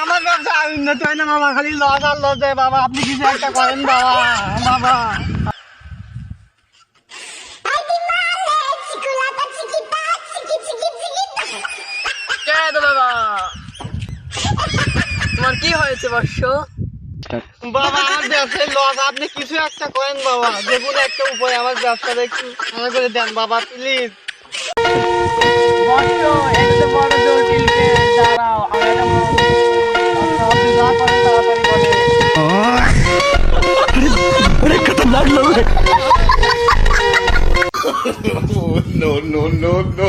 আমার ব্যবসা উন্নতি হয় না বাবা, খালি লস আর লস দেয় বাবা। আপনি কিছু একটা করেন বাবা। বাবা বাবা তোমার কি হয়েছে বর্ষ? বাবা আমার ব্যবসায় লস, আপনি কিছু একটা করেন বাবা। যে কোনো একটা উপায় আমার ব্যবসাটা একটু ভালো করে দেন বাবা, প্লিজ। বর্ষ এটা বড় জটিল কেস, দাঁড়াও আমি এটা আপনি যা করেন তাড়াতাড়ি করেন। अरे खतरनाक लोग हैं। No no no no